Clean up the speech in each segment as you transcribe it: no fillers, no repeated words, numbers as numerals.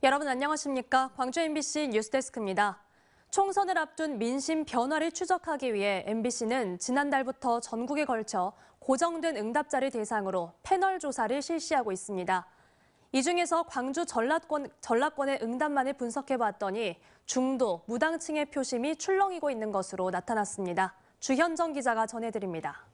여러분 안녕하십니까? 광주 MBC 뉴스데스크입니다. 총선을 앞둔 민심 변화를 추적하기 위해 MBC는 지난달부터 전국에 걸쳐 고정된 응답자를 대상으로 패널 조사를 실시하고 있습니다. 이 중에서 광주 전라권의 응답만을 분석해봤더니 중도, 무당층의 표심이 출렁이고 있는 것으로 나타났습니다. 주현정 기자가 전해드립니다.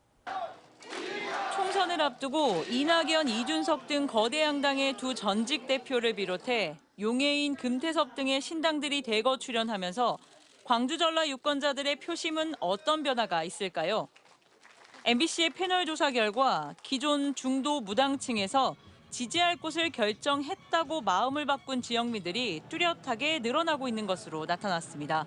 총선을 앞두고 이낙연, 이준석 등 거대 양당의 두 전직 대표를 비롯해 용해인, 금태섭 등의 신당들이 대거 출연하면서 광주 전라 유권자들의 표심은 어떤 변화가 있을까요? MBC의 패널 조사 결과 기존 중도 무당층에서 지지할 곳을 결정했다고 마음을 바꾼 지역민들이 뚜렷하게 늘어나고 있는 것으로 나타났습니다.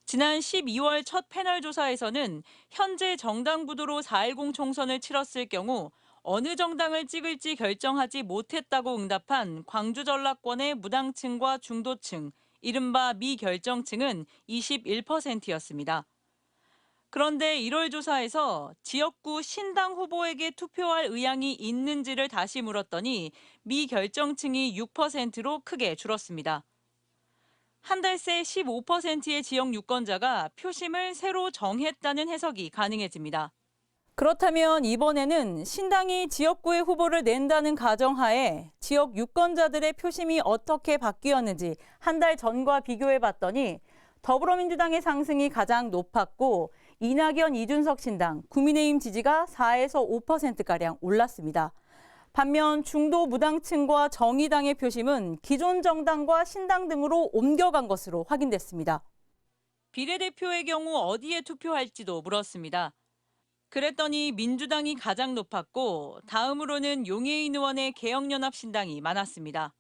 지난 12월 첫 패널 조사에서는 현재 정당 구도로 4.10 총선을 치렀을 경우 어느 정당을 찍을지 결정하지 못했다고 응답한 광주 전라권의 무당층과 중도층, 이른바 미결정층은 21%였습니다. 그런데 1월 조사에서 지역구 신당 후보에게 투표할 의향이 있는지를 다시 물었더니 미결정층이 6%로 크게 줄었습니다. 한 달 새 15%의 지역 유권자가 표심을 새로 정했다는 해석이 가능해집니다. 그렇다면 이번에는 신당이 지역구의 후보를 낸다는 가정하에 지역 유권자들의 표심이 어떻게 바뀌었는지 한 달 전과 비교해봤더니 더불어민주당의 상승이 가장 높았고 이낙연, 이준석 신당, 국민의힘 지지가 4에서 5%가량 올랐습니다. 반면 중도 무당층과 정의당의 표심은 기존 정당과 신당 등으로 옮겨간 것으로 확인됐습니다. 비례대표의 경우 어디에 투표할지도 물었습니다. 그랬더니 민주당이 가장 높았고 다음으로는 용해인 의원의 개혁연합신당이 많았습니다.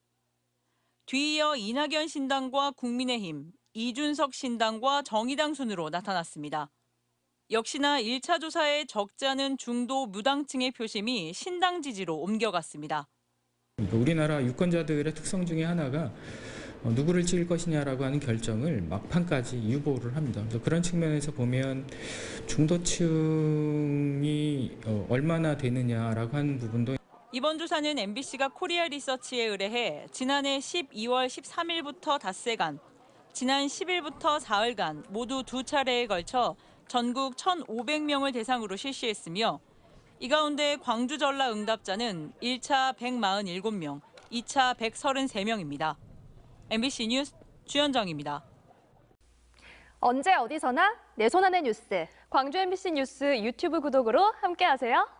뒤이어 이낙연 신당과 국민의힘, 이준석 신당과 정의당 순으로 나타났습니다. 역시나 1차 조사의 적지 않은 중도 무당층의 표심이 신당 지지로 옮겨갔습니다. 우리나라 유권자들의 특성 중에 하나가 누구를 찍을 것이냐라고 하는 결정을 막판까지 유보를 합니다. 그래서 그런 측면에서 보면 중도층이 얼마나 되느냐라고 하는 부분도 이번 조사는 MBC가 코리아 리서치에 의뢰해 지난해 12월 13일부터 닷새간, 지난 10일부터 사흘간 모두 두 차례에 걸쳐 전국 1,500명을 대상으로 실시했으며 이 가운데 광주 전라 응답자는 1차 147명, 2차 133명입니다. MBC 뉴스 주현정입니다. 언제 어디서나 내 손 안의 뉴스. 광주 MBC 뉴스 유튜브 구독으로 함께하세요.